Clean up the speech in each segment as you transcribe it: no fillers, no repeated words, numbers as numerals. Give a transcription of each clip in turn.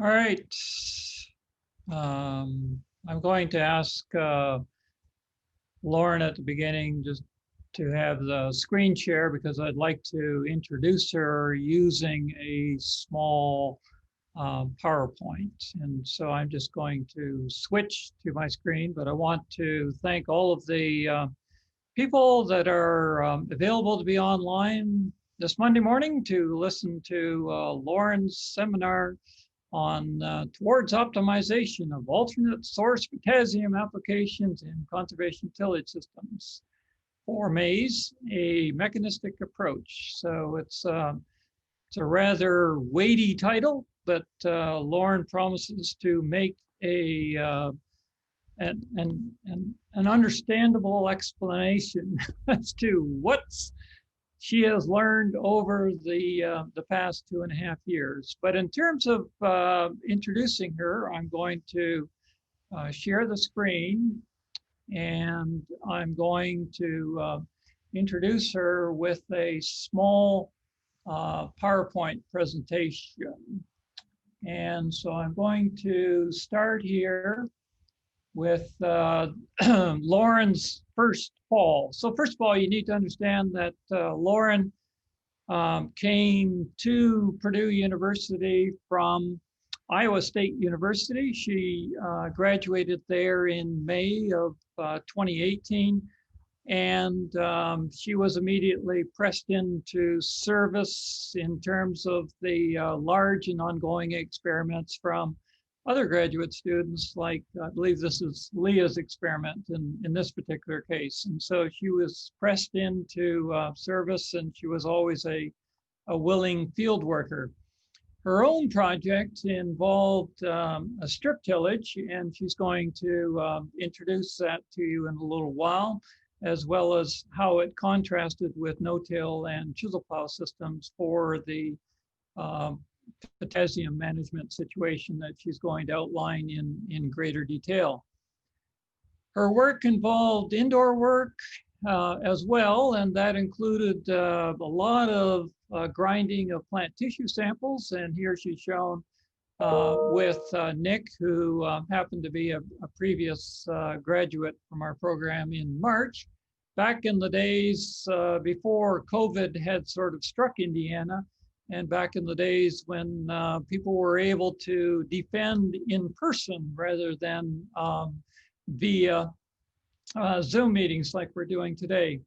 All right. I'm going to ask Lauren at the beginning just to have the screen share because I'd like to introduce her using a small PowerPoint. And so I'm just going to switch to my screen, but I want to thank all of the people that are available to be online this Monday morning to listen to Lauren's seminar on towards optimization of alternate source potassium applications in conservation tillage systems for maize, a mechanistic approach. So it's a rather weighty title, but Lauren promises to make an understandable explanation as to what's she has learned over the past 2.5 years. But in terms of introducing her, I'm going to share the screen, and I'm going to introduce her with a small PowerPoint presentation. And so I'm going to start here with Lauren's first fall. So first of all, you need to understand that Lauren came to Purdue University from Iowa State University. She graduated there in May of 2018, and she was immediately pressed into service in terms of the large and ongoing experiments from other graduate students, like I believe this is Leah's experiment in this particular case. And so she was pressed into service, and she was always a willing field worker. Her own project involved a strip tillage, and she's going to introduce that to you in a little while, as well as how it contrasted with no-till and chisel plow systems for the potassium management situation that she's going to outline in greater detail. Her work involved indoor work as well, and that included a lot of grinding of plant tissue samples. And here she's shown with Nick, who happened to be a previous graduate from our program in March. Back in the days before COVID had sort of struck Indiana, and back in the days when people were able to defend in person rather than via Zoom meetings like we're doing today.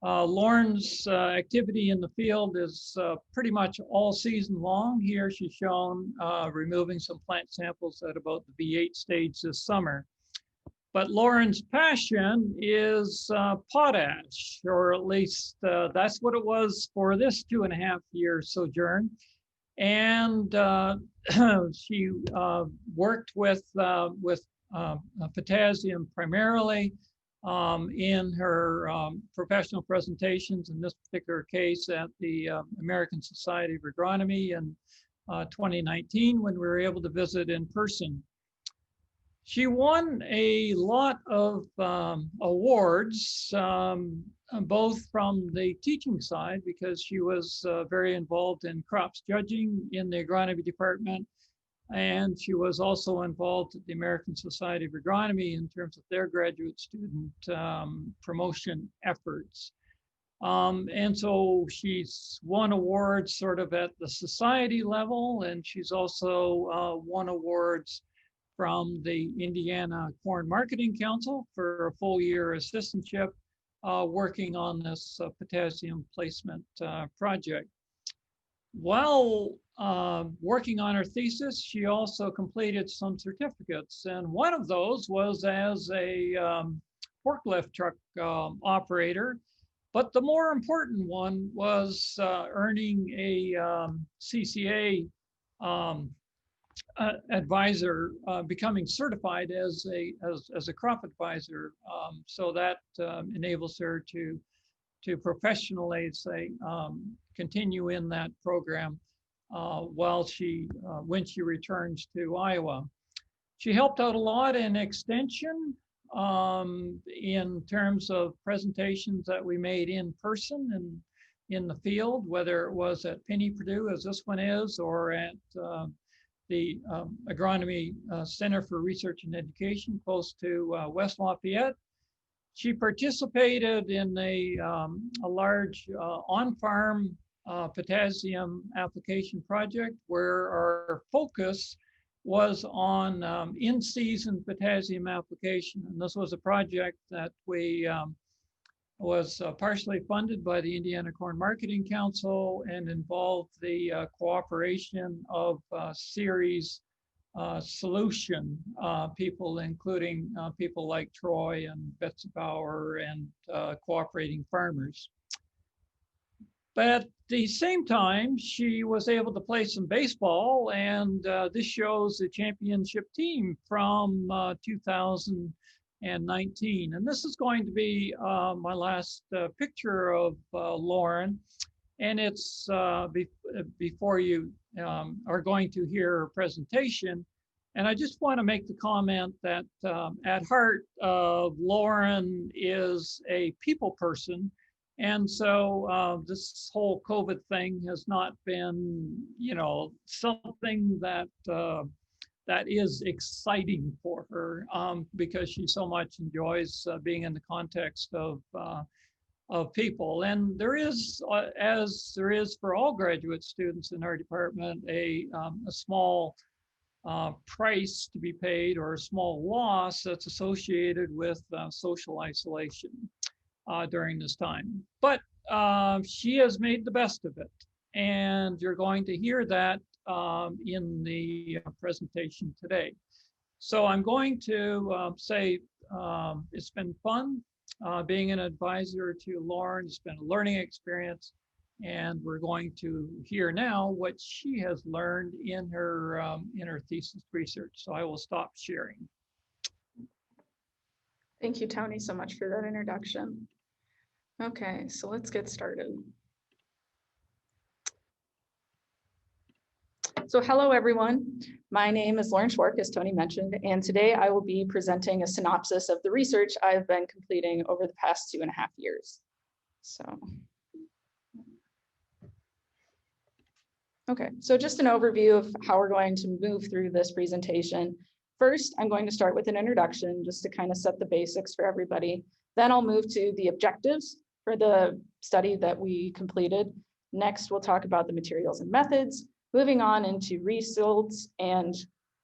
Lauren's activity in the field is pretty much all season long. Here she's shown removing some plant samples at about the V8 stage this summer. But Lauren's passion is potash, or at least that's what it was for this 2.5-year sojourn. And she worked with potassium primarily in her professional presentations, in this particular case at the American Society of Agronomy in 2019, when we were able to visit in person. She won a lot of awards, both from the teaching side, because she was very involved in crops judging in the agronomy department, and she was also involved at the American Society of Agronomy in terms of their graduate student promotion efforts. And so she's won awards sort of at the society level, and she's also won awards from the Indiana Corn Marketing Council for a full-year assistantship working on this potassium placement project. While working on her thesis, she also completed some certificates, and one of those was as a forklift truck operator. But the more important one was earning a CCA advisor, becoming certified as a crop advisor. So that enables her to professionally, say, continue in that program while when she returns to Iowa. She helped out a lot in extension in terms of presentations that we made in person and in the field, whether it was at Purdue, as this one is, or at the Agronomy Center for Research and Education close to West Lafayette. She participated in a large on-farm potassium application project where our focus was on in-season potassium application. And this was a project that we was partially funded by the Indiana Corn Marketing Council and involved the cooperation of series solution people, including people like Troy and Betsy Bauer and cooperating farmers. But at the same time, she was able to play some baseball, and this shows the championship team from 2019. And this is going to be my last picture of Lauren. And it's before you are going to hear her presentation. And I just want to make the comment that at heart, Lauren is a people person. And so this whole COVID thing has not been, you know, something that that is exciting for her because she so much enjoys being in the context of people. And there is, as there is for all graduate students in our department, a small price to be paid or a small loss that's associated with social isolation during this time. But she has made the best of it. And you're going to hear that in the presentation today. So I'm going to say it's been fun being an advisor to Lauren. It's been a learning experience, and we're going to hear now what she has learned in her thesis research. So I will stop sharing. Thank you, Tony, so much for that introduction. Okay, so let's get started. So hello, everyone. My name is Lauren Schwarck, as Tony mentioned, and today I will be presenting a synopsis of the research I've been completing over the past 2.5 years. Okay, so just an overview of how we're going to move through this presentation. First, I'm going to start with an introduction just to kind of set the basics for everybody. Then I'll move to the objectives for the study that we completed. Next, we'll talk about the materials and methods, moving on into results and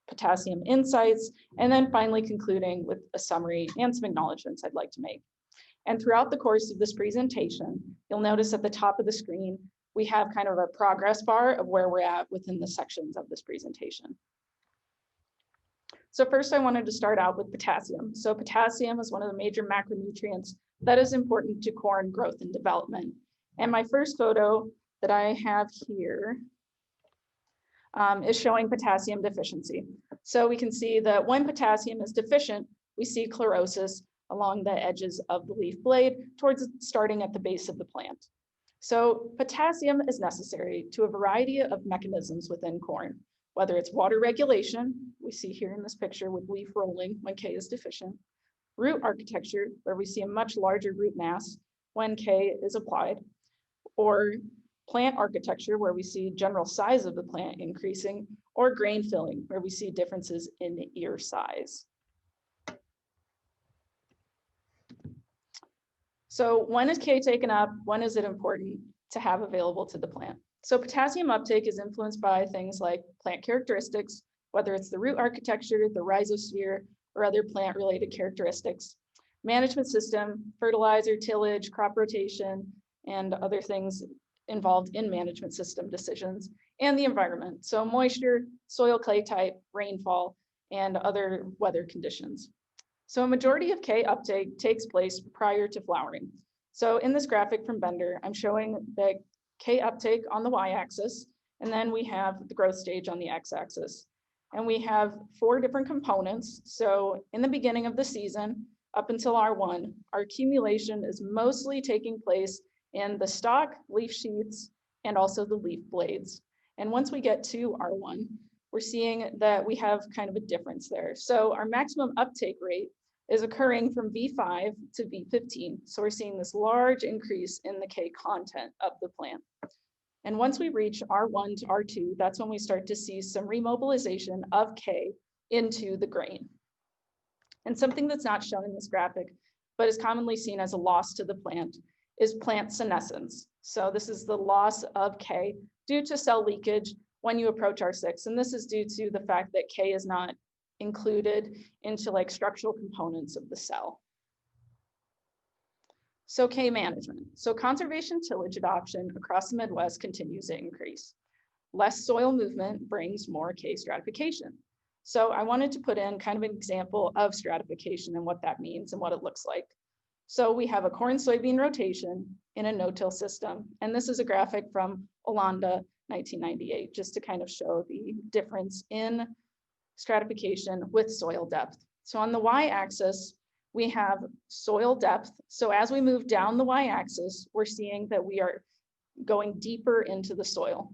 potassium insights, and then finally concluding with a summary and some acknowledgements I'd like to make. And throughout the course of this presentation, you'll notice at the top of the screen, we have kind of a progress bar of where we're at within the sections of this presentation. So first I wanted to start out with potassium. So potassium is one of the major macronutrients that is important to corn growth and development. And my first photo that I have here is showing potassium deficiency. So we can see that when potassium is deficient, we see chlorosis along the edges of the leaf blade towards starting at the base of the plant. So potassium is necessary to a variety of mechanisms within corn, whether it's water regulation, we see here in this picture with leaf rolling when K is deficient, root architecture, where we see a much larger root mass when K is applied, or plant architecture, where we see general size of the plant increasing, or grain filling, where we see differences in ear size. So when is K taken up? When is it important to have available to the plant? So potassium uptake is influenced by things like plant characteristics, whether it's the root architecture, the rhizosphere, or other plant-related characteristics, management system, fertilizer, tillage, crop rotation, and other things involved in management system decisions, and the environment. So moisture, soil clay type, rainfall, and other weather conditions. So a majority of K uptake takes place prior to flowering. So in this graphic from Bender, I'm showing the K uptake on the y-axis, and then we have the growth stage on the x-axis. And we have 4 different components. So in the beginning of the season, up until R1, our accumulation is mostly taking place in the stalk, leaf sheaths, and also the leaf blades. And once we get to R1, we're seeing that we have kind of a difference there. So our maximum uptake rate is occurring from V5 to V15. So we're seeing this large increase in the K content of the plant. And once we reach R1 to R2, that's when we start to see some remobilization of K into the grain. And something that's not shown in this graphic, but is commonly seen as a loss to the plant, is plant senescence. So this is the loss of K due to cell leakage when you approach R6. And this is due to the fact that K is not included into like structural components of the cell. So K management. So conservation tillage adoption across the Midwest continues to increase. Less soil movement brings more K stratification. So I wanted to put in kind of an example of stratification and what that means and what it looks like. So we have a corn soybean rotation in a no-till system. And this is a graphic from Olanda, 1998, just to kind of show the difference in stratification with soil depth. So on the y-axis, we have soil depth. So as we move down the y-axis, we're seeing that we are going deeper into the soil.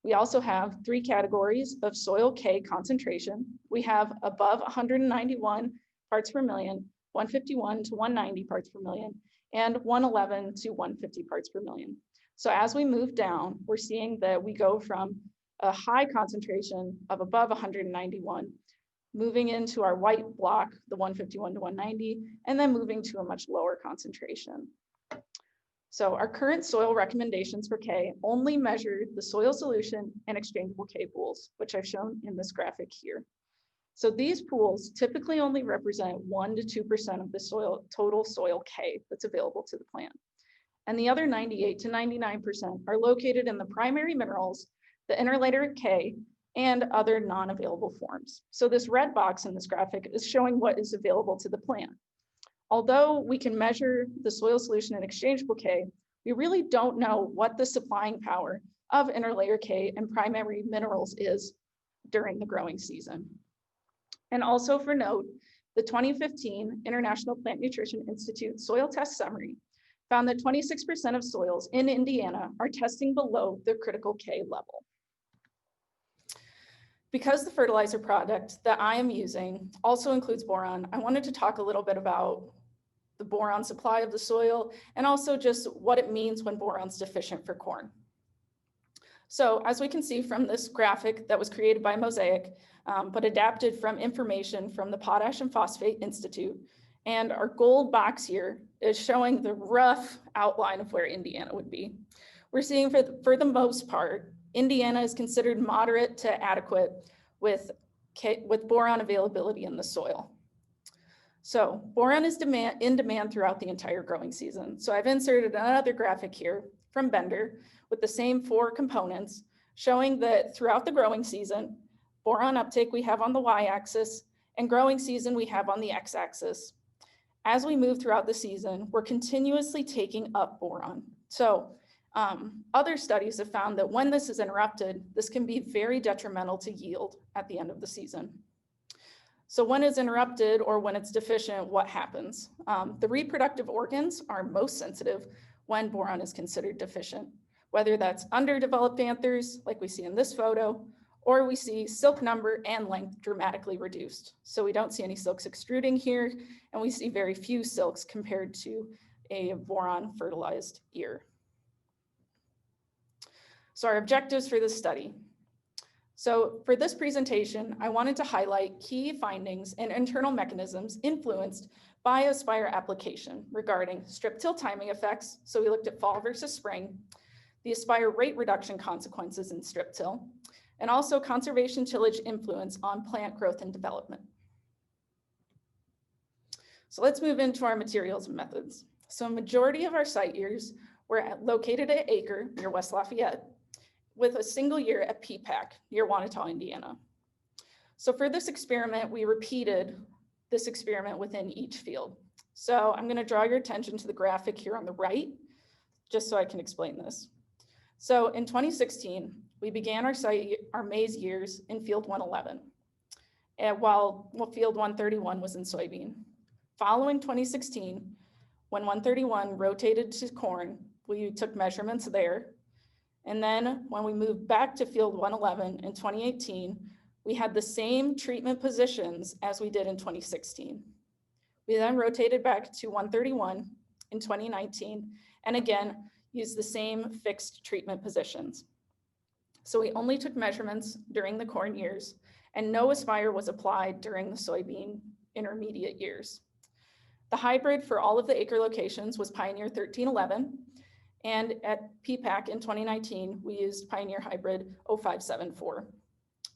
We also have 3 categories of soil K concentration. We have above 191 parts per million, 151 to 190 parts per million, and 111 to 150 parts per million. So as we move down, we're seeing that we go from a high concentration of above 191, moving into our white block, the 151 to 190, and then moving to a much lower concentration. So our current soil recommendations for K only measure the soil solution and exchangeable K pools, which I've shown in this graphic here. So these pools typically only represent 1 to 2% of the total soil K that's available to the plant. And the other 98 to 99% are located in the primary minerals, the interlayer K, and other non-available forms. So this red box in this graphic is showing what is available to the plant. Although we can measure the soil solution and exchangeable K, we really don't know what the supplying power of interlayer K and primary minerals is during the growing season. And also for note, the 2015 International Plant Nutrition Institute Soil Test Summary found that 26% of soils in Indiana are testing below their critical K level. Because the fertilizer product that I am using also includes boron, I wanted to talk a little bit about the boron supply of the soil and also just what it means when boron's deficient for corn. So as we can see from this graphic that was created by Mosaic, but adapted from information from the Potash and Phosphate Institute, and our gold box here is showing the rough outline of where Indiana would be. We're seeing for the most part, Indiana is considered moderate to adequate with boron availability in the soil. So boron is in demand throughout the entire growing season. So I've inserted another graphic here from Bender with the same 4 components showing that throughout the growing season, boron uptake we have on the y-axis and growing season we have on the x-axis. As we move throughout the season, we're continuously taking up boron. So other studies have found that when this is interrupted, this can be very detrimental to yield at the end of the season. So when it's interrupted or when it's deficient, what happens? The reproductive organs are most sensitive when boron is considered deficient, whether that's underdeveloped anthers, like we see in this photo, or we see silk number and length dramatically reduced. So we don't see any silks extruding here, and we see very few silks compared to a boron fertilized ear. So our objectives for this study. So for this presentation, I wanted to highlight key findings and internal mechanisms influenced by Aspire application regarding strip till timing effects. So we looked at fall versus spring, the Aspire rate reduction consequences in strip till, and also conservation tillage influence on plant growth and development. So let's move into our materials and methods. So a majority of our site years were located at Acre near West Lafayette, with a single year at PPAC near Wanata, Indiana. So for this experiment, we repeated this experiment within each field. So I'm going to draw your attention to the graphic here on the right, just so I can explain this. So in 2016, we began our maize years in field 111, and while field 131 was in soybean. Following 2016, when 131 rotated to corn, we took measurements there. And then when we moved back to field 111 in 2018, we had the same treatment positions as we did in 2016. We then rotated back to 131 in 2019. And again, used the same fixed treatment positions. So we only took measurements during the corn years, and no Aspire was applied during the soybean intermediate years. The hybrid for all of the acre locations was Pioneer 1311, and at PPAC in 2019, we used Pioneer Hybrid 0574.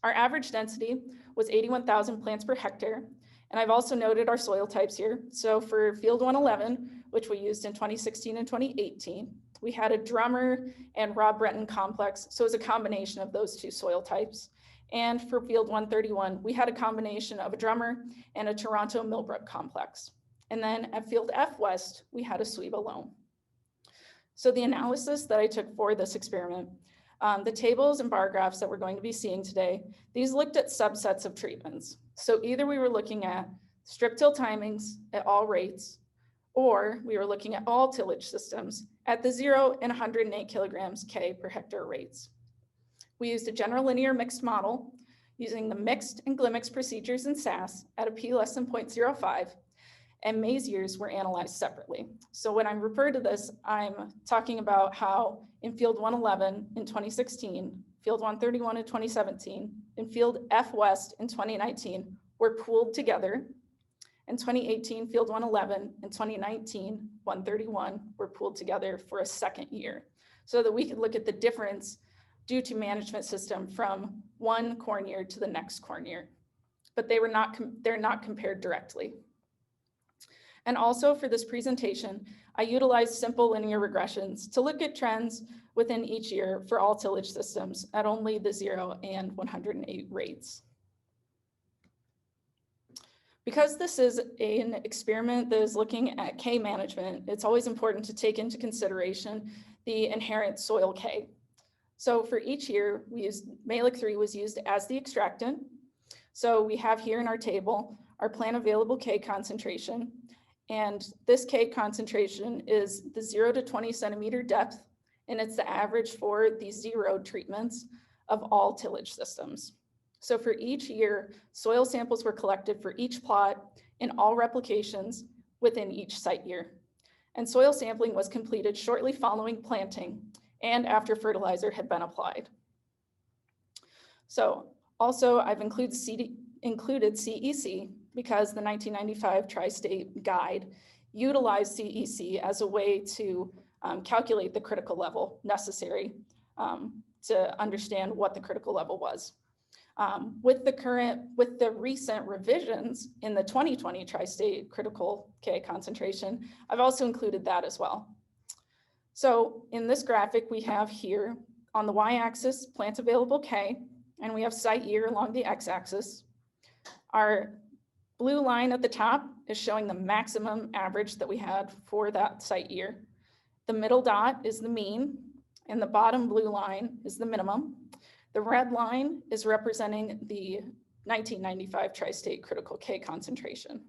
Our average density was 81,000 plants per hectare, and I've also noted our soil types here. So for field 111, which we used in 2016 and 2018, we had a Drummer and Rob Breton complex, so it was a combination of those two soil types. And for field 131, we had a combination of a Drummer and a Toronto Millbrook complex. And then at field F West, we had a Sweba loam. So the analysis that I took for this experiment, the tables and bar graphs that we're going to be seeing today, these looked at subsets of treatments. So either we were looking at strip till timings at all rates, or we were looking at all tillage systems at the 0 and 108 kilograms K per hectare rates. We used a general linear mixed model using the mixed and Glimix procedures in SAS at a P less than 0.05, and maize years were analyzed separately. So when I refer to this, I'm talking about how in field 111 in 2016, field 131 in 2017, and field F West in 2019 were pooled together. In 2018, field 111 and 2019, 131 were pooled together for a second year so that we could look at the difference due to management system from one corn year to the next corn year. But they're not compared directly. And also for this presentation, I utilized simple linear regressions to look at trends within each year for all tillage systems at only the 0 and 108 rates. Because this is an experiment that is looking at K management, it's always important to take into consideration the inherent soil K. So for each year, Malic 3 was used as the extractant. So we have here in our table, our plant available K concentration. And this K concentration is the 0 to 20 centimeter depth, and it's the average for the 0 treatments of all tillage systems. So for each year, soil samples were collected for each plot in all replications within each site year. And soil sampling was completed shortly following planting and after fertilizer had been applied. So also I've included CEC because the 1995 Tri-State Guide utilized CEC as a way to calculate the critical level necessary to understand what the critical level was. With the recent revisions in the 2020 Tri-State critical K concentration, I've also included that as well. So in this graphic, we have here on the y-axis, plant available K, and we have site year along the x-axis. Our blue line at the top is showing the maximum average that we had for that site year. The middle dot is the mean, and the bottom blue line is the minimum. The red line is representing the 1995 Tri-State critical K concentration.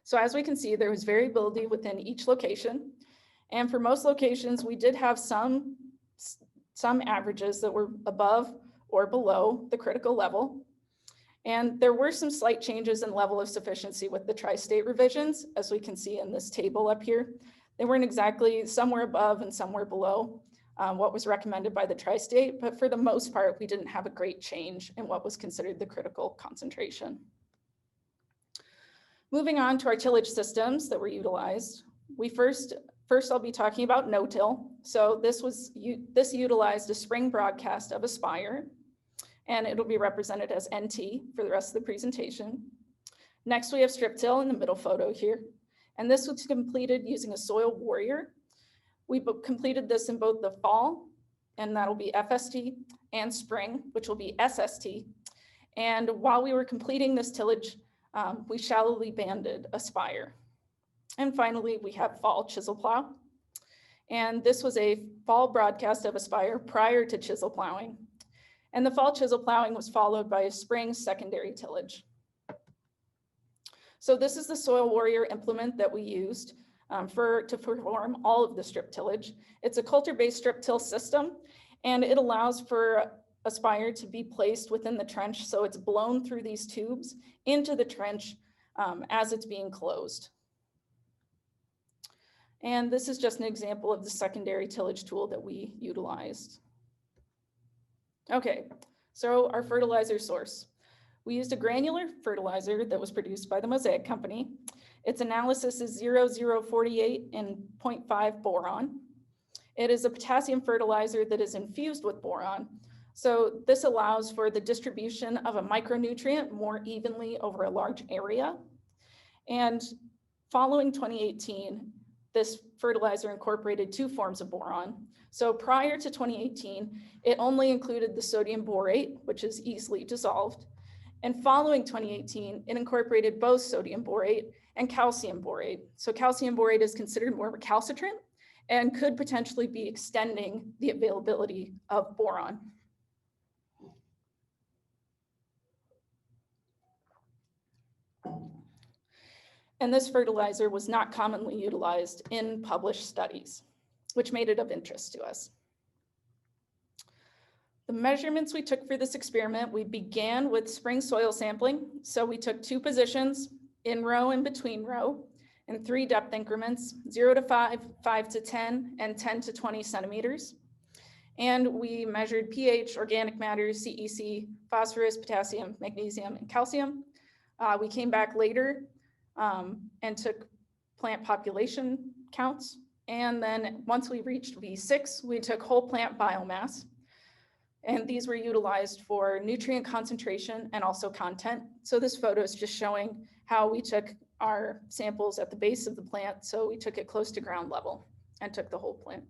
So as we can see, there was variability within each location. And for most locations, we did have some averages that were above or below the critical level. And there were some slight changes in level of sufficiency with the Tri-State revisions, as we can see in this table up here. They weren't exactly, some were above and some were below what was recommended by the Tri-State, but for the most part, we didn't have a great change in what was considered the critical concentration. Moving on to our tillage systems that were utilized, First, I'll be talking about no-till. So this utilized a spring broadcast of Aspire, and it'll be represented as NT for the rest of the presentation. Next, we have strip till in the middle photo here. And this was completed using a soil warrior. We completed this in both the fall, and that'll be FST, and spring, which will be SST. And while we were completing this tillage, we shallowly banded Aspire. And finally, we have fall chisel plow. And this was a fall broadcast of Aspire prior to chisel plowing. And the fall chisel plowing was followed by a spring secondary tillage. So this is the soil warrior implement that we used to perform all of the strip tillage. It's a coulter-based strip till system, and it allows for Aspire to be placed within the trench. So it's blown through these tubes into the trench as it's being closed. And this is just an example of the secondary tillage tool that we utilized. Okay, so our fertilizer source. We used a granular fertilizer that was produced by the Mosaic Company. Its analysis is 0,048 and 0.5 boron. It is a potassium fertilizer that is infused with boron. So this allows for the distribution of a micronutrient more evenly over a large area. And following 2018, this fertilizer incorporated 2 forms of boron. So prior to 2018, it only included the sodium borate, which is easily dissolved. And following 2018, it incorporated both sodium borate and calcium borate. So calcium borate is considered more recalcitrant and could potentially be extending the availability of boron. And this fertilizer was not commonly utilized in published studies, which made it of interest to us. The measurements we took for this experiment, we began with spring soil sampling. So we took 2 positions, in row and between row, in 3 depth increments, 0 to 5, 5 to 10, and 10 to 20 centimeters. And we measured pH, organic matter, CEC, phosphorus, potassium, magnesium, and calcium. We came back later and took plant population counts. And then once we reached V6, we took whole plant biomass. And these were utilized for nutrient concentration and also content. So this photo is just showing how we took our samples at the base of the plant. So we took it close to ground level and took the whole plant.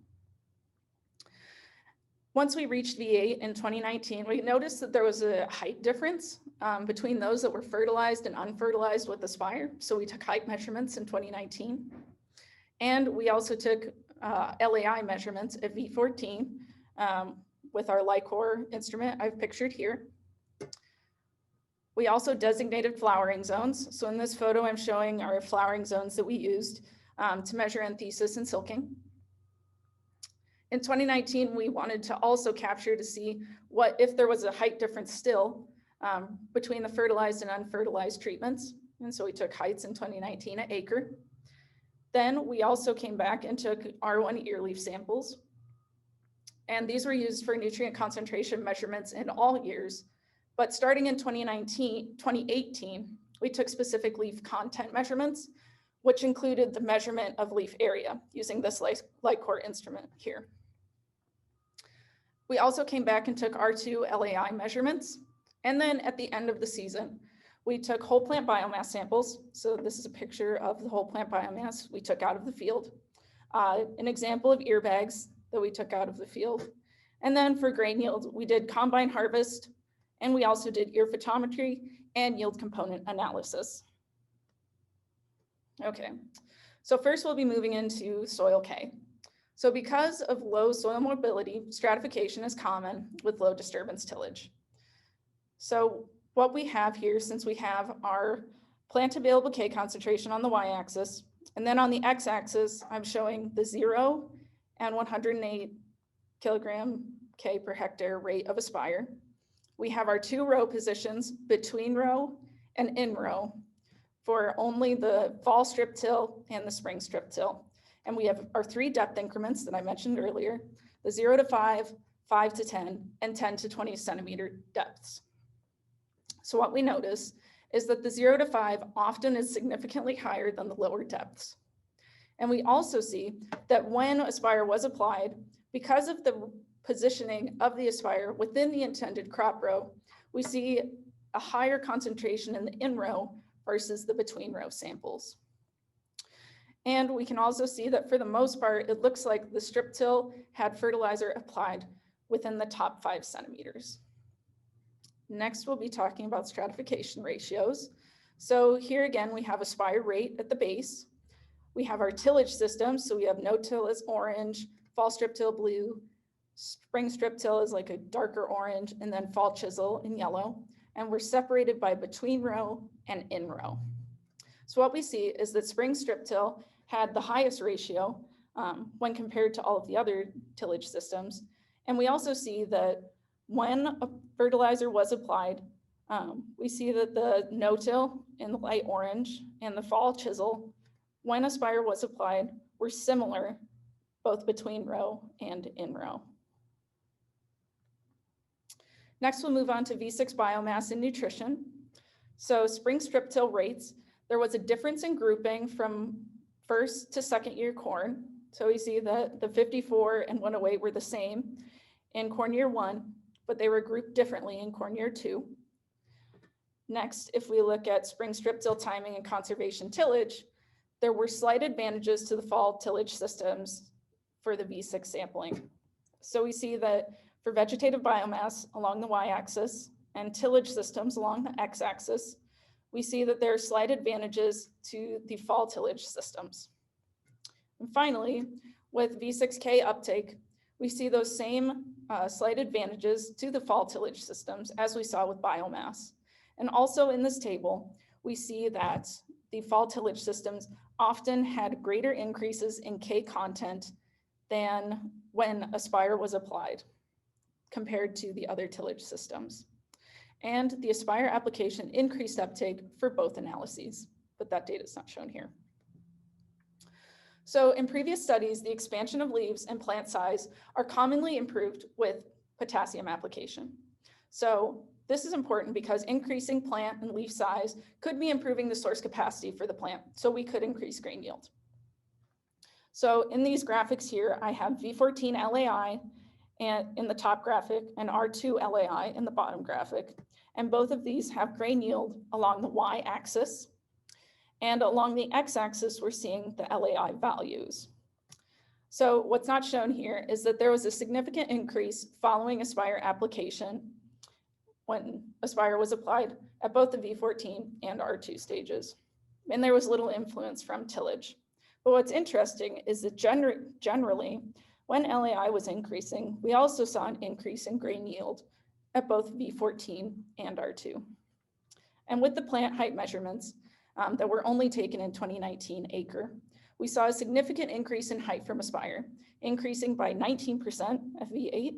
Once we reached V8 in 2019, we noticed that there was a height difference between those that were fertilized and unfertilized with Aspire. So we took height measurements in 2019. And we also took LAI measurements at V14 with our Lycor instrument I've pictured here. We also designated flowering zones. So in this photo, I'm showing our flowering zones that we used to measure anthesis and silking. In 2019, we wanted to also capture to see what if there was a height difference still between the fertilized and unfertilized treatments. And so we took heights in 2019 at acre. Then we also came back and took R1 earleaf samples. And these were used for nutrient concentration measurements in all years. But starting in 2018, we took specific leaf content measurements, which included the measurement of leaf area using this Lycor instrument here. We also came back and took R2 LAI measurements. And then at the end of the season, we took whole plant biomass samples. So this is a picture of the whole plant biomass we took out of the field. An example of ear bags that we took out of the field. And then for grain yield, we did combine harvest, and we also did ear photometry and yield component analysis. Okay, so first we'll be moving into soil K. So because of low soil mobility, stratification is common with low disturbance tillage. So what we have here, since we have our plant available K concentration on the y-axis, and then on the x-axis, I'm showing the 0 and 108 kilogram K per hectare rate of Aspire. We have our 2 row positions between row and in row for only the fall strip till and the spring strip till. And we have our 3 depth increments that I mentioned earlier, the 0 to 5, 5 to 10, and 10 to 20 centimeter depths. So what we notice is that the 0 to 5 often is significantly higher than the lower depths. And we also see that when Aspire was applied, because of the positioning of the Aspire within the intended crop row, we see a higher concentration in the in row versus the between row samples. And we can also see that for the most part, it looks like the strip till had fertilizer applied within the top 5 centimeters. Next, we'll be talking about stratification ratios. So here again, we have Aspire rate at the base. We have our tillage system. So we have no-till is orange, fall strip till blue, spring strip till is like a darker orange, and then fall chisel in yellow. And we're separated by between row and in row. So what we see is that spring strip till had the highest ratio when compared to all of the other tillage systems. And we also see that when a fertilizer was applied, we see that the no-till in the light orange and the fall chisel when Aspire was applied were similar both between row and in row. Next, we'll move on to V6 biomass and nutrition. So spring strip till rates, there was a difference in grouping from first to second year corn. So we see that the 54 and 108 were the same in corn year 1, but they were grouped differently in corn year 2. Next, if we look at spring strip till timing and conservation tillage, there were slight advantages to the fall tillage systems for the V6 sampling. So we see that for vegetative biomass along the y-axis and tillage systems along the x-axis, we see that there are slight advantages to the fall tillage systems. And finally, with V6K uptake, we see those same slight advantages to the fall tillage systems as we saw with biomass. And also in this table, we see that the fall tillage systems often had greater increases in K content than when Aspire was applied compared to the other tillage systems. And the Aspire application increased uptake for both analyses, but that data is not shown here. So in previous studies, the expansion of leaves and plant size are commonly improved with potassium application. So this is important because increasing plant and leaf size could be improving the source capacity for the plant, so we could increase grain yield. So in these graphics here, I have V14 LAI and in the top graphic and R2 LAI in the bottom graphic. And both of these have grain yield along the y-axis. And along the x-axis, we're seeing the LAI values. So what's not shown here is that there was a significant increase following Aspire application when Aspire was applied at both the V14 and R2 stages. And there was little influence from tillage. But what's interesting is that generally, when LAI was increasing, we also saw an increase in grain yield at both V14 and R2. And with the plant height measurements that were only taken in 2019 acre, we saw a significant increase in height from Aspire, increasing by 19% at V8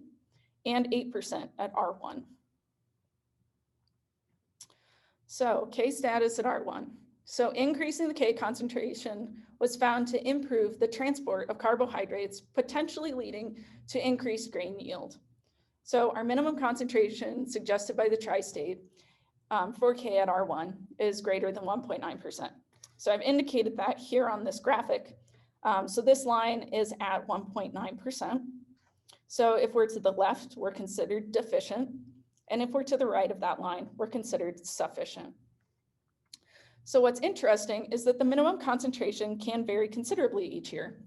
and 8% at R1. So K status at R1. So increasing the K concentration was found to improve the transport of carbohydrates, potentially leading to increased grain yield. So our minimum concentration suggested by the tri-state for K at R1 is greater than 1.9%. So I've indicated that here on this graphic. So this line is at 1.9%. So if we're to the left, we're considered deficient. And if we're to the right of that line, we're considered sufficient. So what's interesting is that the minimum concentration can vary considerably each year,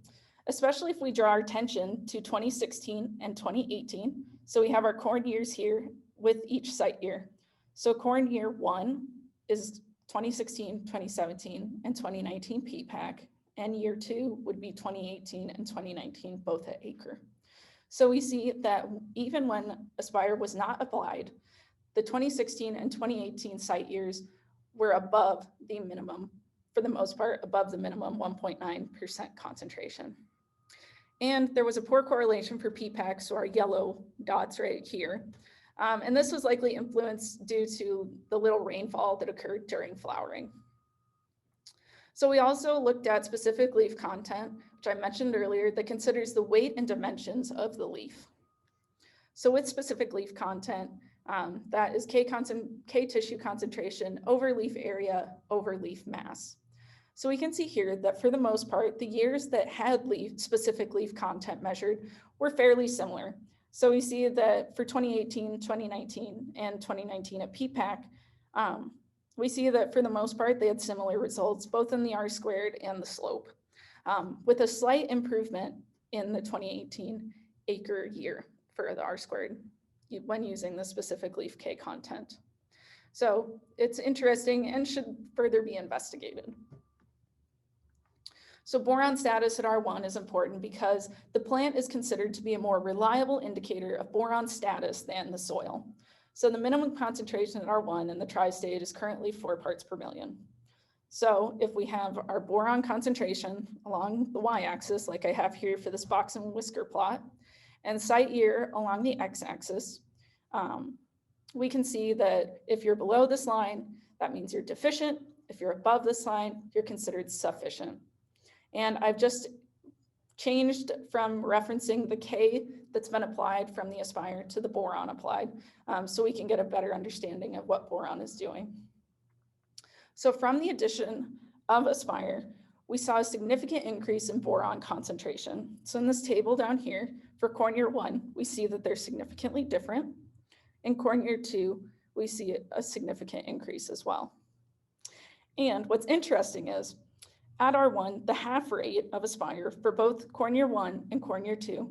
especially if we draw our attention to 2016 and 2018. So we have our corn years here with each site year. So corn year 1 is 2016, 2017, and 2019 PPAC, and year 2 would be 2018 and 2019, both at acre. So we see that even when Aspire was not applied, the 2016 and 2018 site years were above the minimum, for the most part, above the minimum 1.9% concentration. And there was a poor correlation for PPAC, so our yellow dots right here. And this was likely influenced due to the little rainfall that occurred during flowering. So we also looked at specific leaf content, which I mentioned earlier, that considers the weight and dimensions of the leaf. So with specific leaf content, that is K tissue concentration over leaf area over leaf mass. So we can see here that for the most part, the years that had specific leaf content measured were fairly similar. So we see that for 2018, 2019, and 2019 at PPAC, we see that for the most part, they had similar results, both in the R squared and the slope, with a slight improvement in the 2018 acre year for the R squared when using the specific leaf K content. So it's interesting and should further be investigated. So boron status at R1 is important because the plant is considered to be a more reliable indicator of boron status than the soil. So the minimum concentration at R1 in the tri-state is currently 4 parts per million. So if we have our boron concentration along the y-axis, like I have here for this box and whisker plot, and site year along the x-axis, we can see that if you're below this line, that means you're deficient. If you're above this line, you're considered sufficient. And I've just changed from referencing the K that's been applied from the Aspire to the boron applied, so we can get a better understanding of what boron is doing. So from the addition of Aspire, we saw a significant increase in boron concentration. So in this table down here, for corn year 1, we see that they're significantly different. In corn year 2, we see a significant increase as well. And what's interesting is, at R1, the half rate of Aspire for both corn year 1 and corn year 2,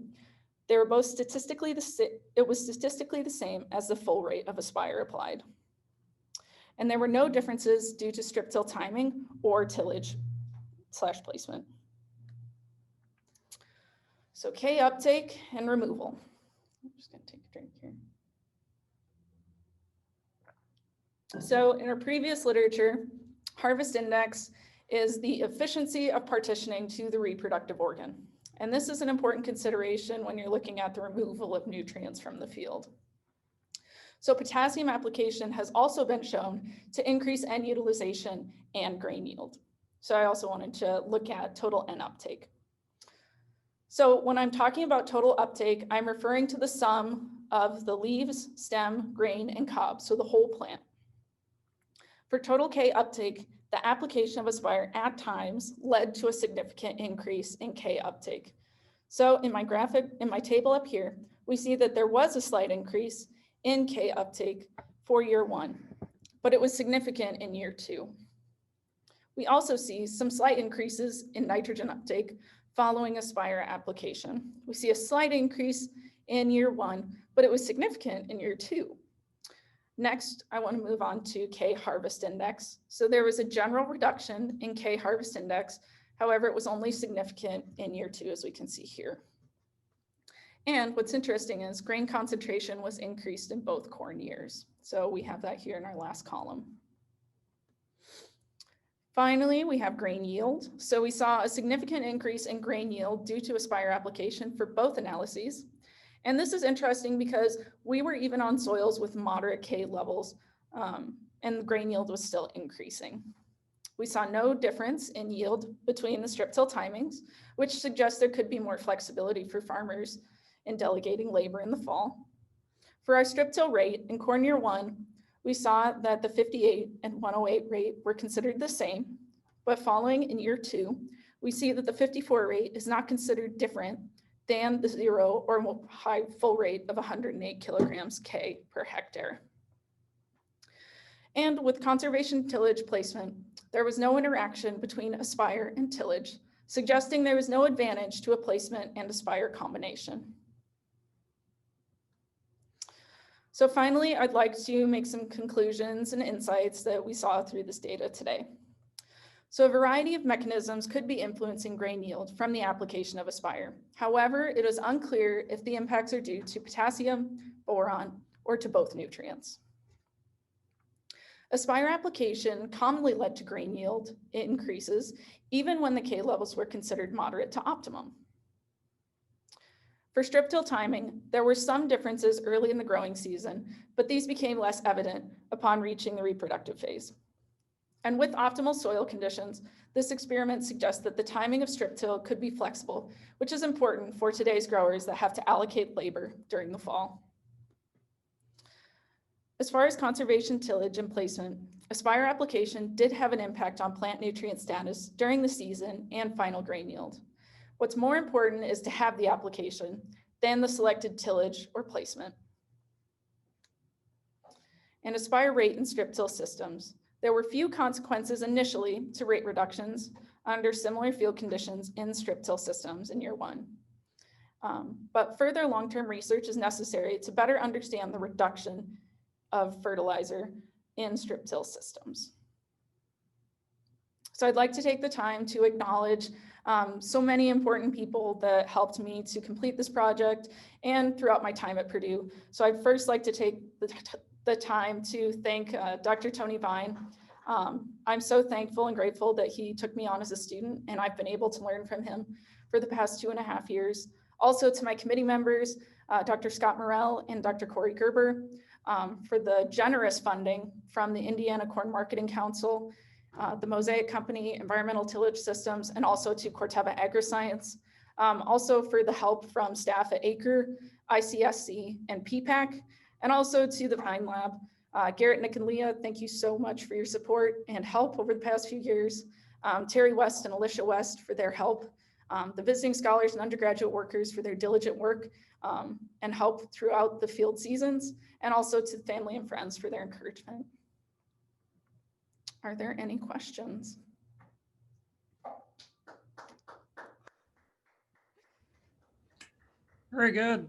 they were both statistically it was statistically the same as the full rate of Aspire applied. And there were no differences due to strip till timing or tillage / placement. So K uptake and removal. I'm just going to take a drink here. So in our previous literature, harvest index is the efficiency of partitioning to the reproductive organ. And this is an important consideration when you're looking at the removal of nutrients from the field. So potassium application has also been shown to increase N utilization and grain yield. So I also wanted to look at total N uptake. So when I'm talking about total uptake, I'm referring to the sum of the leaves, stem, grain, and cob, so the whole plant. For total K uptake, the application of Aspire at times led to a significant increase in K uptake. So in my graphic, in my table up here, we see that there was a slight increase in K uptake for year 1, but it was significant in year 2. We also see some slight increases in nitrogen uptake following Aspire application. We see a slight increase in year 1, but it was significant in year 2. Next, I want to move on to K harvest index. So there was a general reduction in K harvest index. However, it was only significant in year 2, as we can see here. And what's interesting is grain concentration was increased in both corn years. So we have that here in our last column. Finally, we have grain yield. So we saw a significant increase in grain yield due to Aspire application for both analyses. And this is interesting because we were even on soils with moderate K levels, and the grain yield was still increasing. We saw no difference in yield between the strip till timings, which suggests there could be more flexibility for farmers in delegating labor in the fall. For our strip till rate in corn year 1, we saw that the 58 and 108 rate were considered the same, but following in year 2, we see that the 54 rate is not considered different than the 0 or high full rate of 108 kilograms K per hectare. And with conservation tillage placement, there was no interaction between Aspire and tillage, suggesting there was no advantage to a placement and Aspire combination. So finally, I'd like to make some conclusions and insights that we saw through this data today. So a variety of mechanisms could be influencing grain yield from the application of Aspire. However, it is unclear if the impacts are due to potassium, boron, or to both nutrients. Aspire application commonly led to grain yield increases, even when the K levels were considered moderate to optimum. For strip till timing, there were some differences early in the growing season, but these became less evident upon reaching the reproductive phase. And with optimal soil conditions, this experiment suggests that the timing of strip till could be flexible, which is important for today's growers that have to allocate labor during the fall. As far as conservation tillage and placement, Aspire application did have an impact on plant nutrient status during the season and final grain yield. What's more important is to have the application than the selected tillage or placement. And Aspire rate and strip till systems, there were few consequences initially to rate reductions under similar field conditions in strip till systems in year 1. But further long-term research is necessary to better understand the reduction of fertilizer in strip till systems. So I'd like to take the time to acknowledge so many important people that helped me to complete this project and throughout my time at Purdue. So I'd first like to take the time to thank Dr. Tony Vine. I'm so thankful and grateful that he took me on as a student, and I've been able to learn from him for the past 2.5 years. Also to my committee members, Dr. Scott Morrell and Dr. Corey Gerber, for the generous funding from the Indiana Corn Marketing Council, the Mosaic Company, Environmental Tillage Systems, and also to Corteva AgriScience. Also for the help from staff at Acre, ICSC, and PPAC, and also to the Pine Lab. Garrett, Nick, and Leah, thank you so much for your support and help over the past few years. Terry West and Alicia West for their help. The visiting scholars and undergraduate workers for their diligent work and help throughout the field seasons, and also to family and friends for their encouragement. Are there any questions? Very good.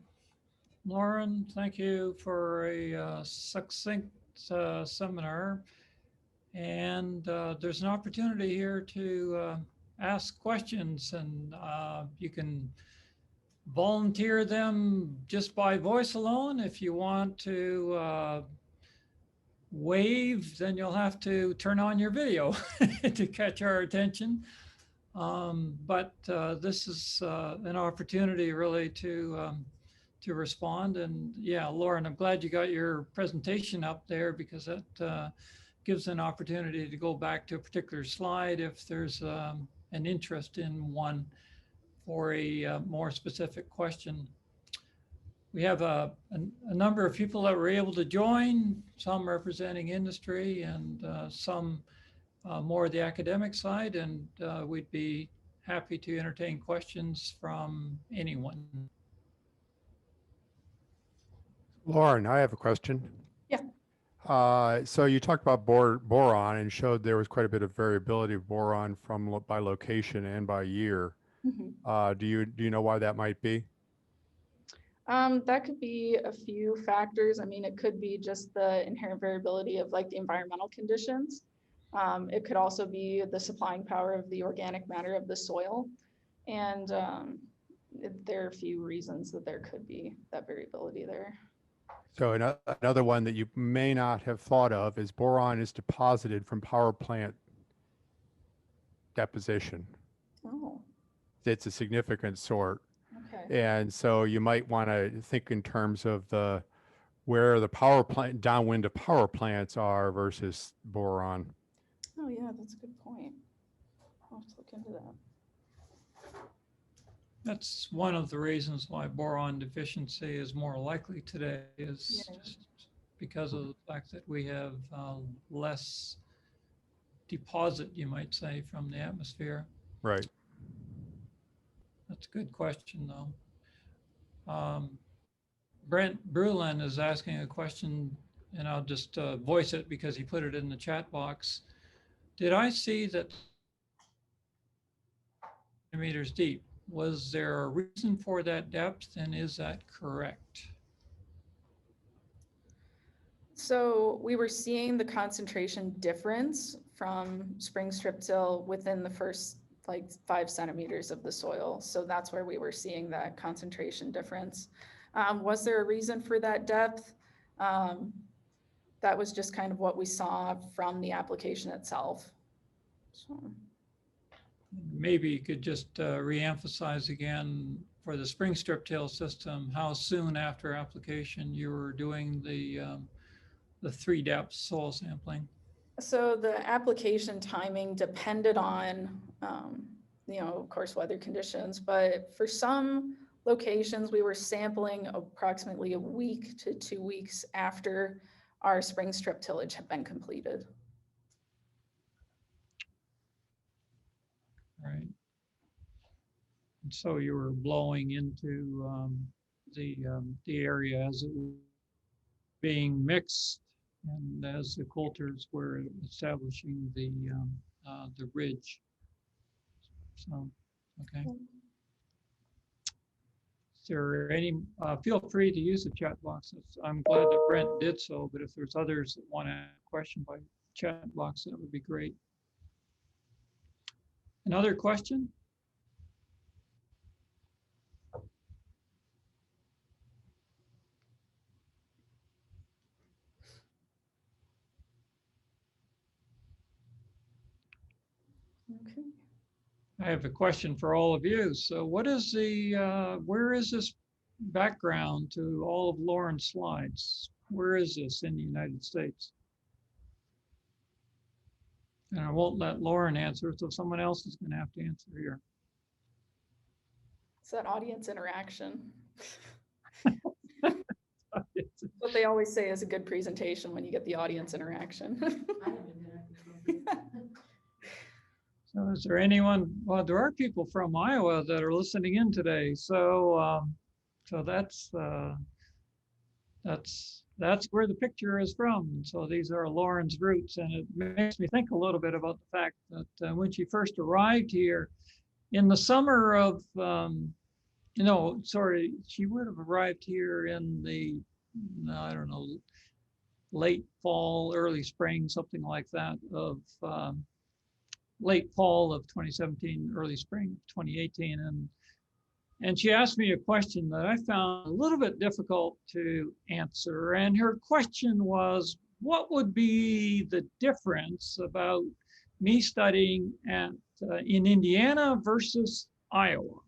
Lauren, thank you for a succinct seminar. And there's an opportunity here to ask questions, and you can volunteer them just by voice alone. If you want to wave, then you'll have to turn on your video to catch our attention. But this is an opportunity really to respond. And yeah, Lauren, I'm glad you got your presentation up there, because that gives an opportunity to go back to a particular slide if there's an interest in one for a more specific question. We have a number of people that were able to join, some representing industry and some more the academic side, and we'd be happy to entertain questions from anyone. Lauren, I have a question. Yeah. So you talked about boron and showed there was quite a bit of variability of boron by location and by year. Mm-hmm. Do you know why that might be? That could be a few factors. I mean, it could be just the inherent variability of like the environmental conditions. It could also be the supplying power of the organic matter of the soil. And there are a few reasons that there could be that variability there. So another one that you may not have thought of is boron is deposited from power plant deposition. Oh. It's a significant sort. Okay. And so you might want to think in terms of where the power plant, downwind of power plants are versus boron. Oh yeah, that's a good point. I'll have to look into that. That's one of the reasons why boron deficiency is more likely today, is just because of the fact that we have less deposit, you might say, from the atmosphere. Right. That's a good question, though. Brent Brulin is asking a question, and I'll just voice it because he put it in the chat box. Did I see that meters deep? Was there a reason for that depth, and is that correct? So we were seeing the concentration difference from spring strip till within the first like 5 centimeters of the soil. So that's where we were seeing that concentration difference. Was there a reason for that depth? That was just kind of what we saw from the application itself. So. Maybe you could just re-emphasize again for the spring strip till system, how soon after application you were doing the 3-depth soil sampling? So the application timing depended on, of course, weather conditions, but for some locations, we were sampling approximately a week to 2 weeks after our spring strip tillage had been completed. Right. And so you were blowing into the area as it was being mixed, and as the coulters were establishing the ridge. So, okay. Is there any, feel free to use the chat box. I'm glad that Brent did so, but if there's others that want to ask a question by chat box, that would be great. Another question? Okay. I have a question for all of you. So what is where is this background to all of Lauren's slides? Where is this in the United States? And I won't let Lauren answer, so someone else is going to have to answer here. It's that audience interaction. What they always say is a good presentation when you get the audience interaction. So is there anyone, well, there are people from Iowa that are listening in today. So so that's where the picture is from. So these are Lauren's roots, and it makes me think a little bit about the fact that when she first arrived here in the summer of, no, sorry, she would have arrived here in the, I don't know, late fall, early spring, something like that, of late fall of 2017, early spring of 2018. And she asked me a question that I found a little bit difficult to answer. And her question was, what would be the difference about me studying at in Indiana versus Iowa?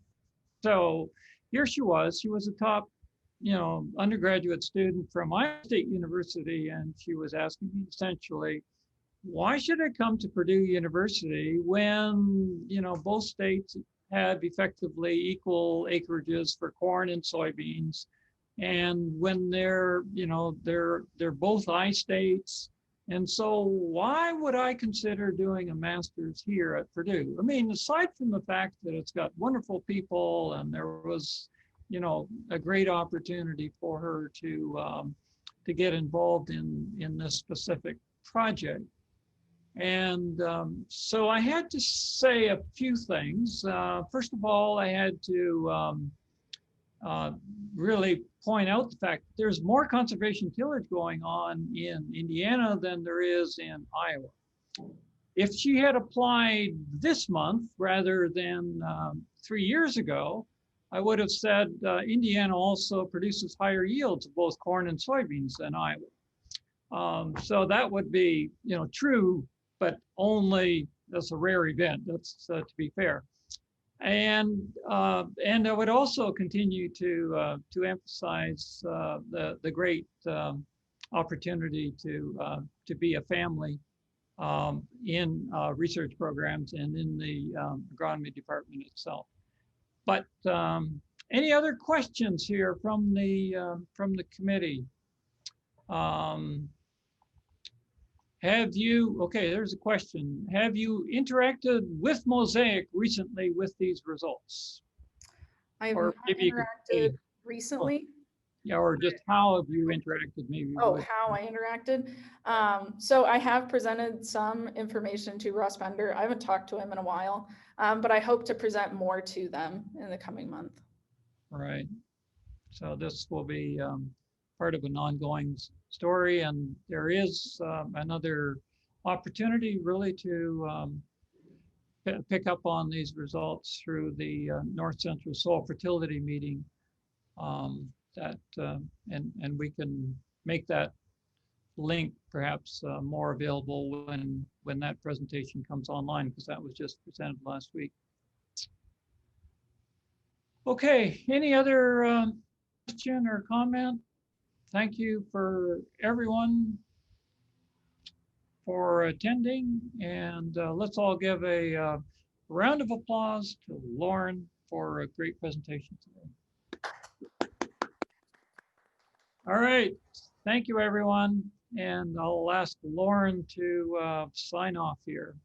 So here she was a top, undergraduate student from Iowa State University, and she was asking me essentially, why should I come to Purdue University when, both states have effectively equal acreages for corn and soybeans, and when they're both I states, and so why would I consider doing a master's here at Purdue? I mean, aside from the fact that it's got wonderful people and there was, a great opportunity for her to get involved in this specific project. And so I had to say a few things. First of all, I had to really point out the fact that there's more conservation tillage going on in Indiana than there is in Iowa. If she had applied this month rather than 3 years ago, I would have said Indiana also produces higher yields of both corn and soybeans than Iowa. So that would be, true, but only as a rare event. That's to be fair. And I would also continue to emphasize the great opportunity to be a family in research programs and in the agronomy department itself. But any other questions here from the committee? Okay, there's a question. Have you interacted with Mosaic recently with these resuls? I have Or not maybe you could say- interacted recently. Yeah, or just how have you interacted maybe? Oh, with- how I interacted. So I have presented some information to Ross Bender. I haven't talked to him in a while, but I hope to present more to them in the coming month. Right. So this will be part of an ongoing story, and there is another opportunity really to pick up on these results through the North Central Soil Fertility meeting. And we can make that link perhaps more available when that presentation comes online, because that was just presented last week. Okay, any other question or comment? Thank you for everyone for attending, and let's all give a round of applause to Lauren for a great presentation today. All right, thank you everyone, and I'll ask Lauren to sign off here.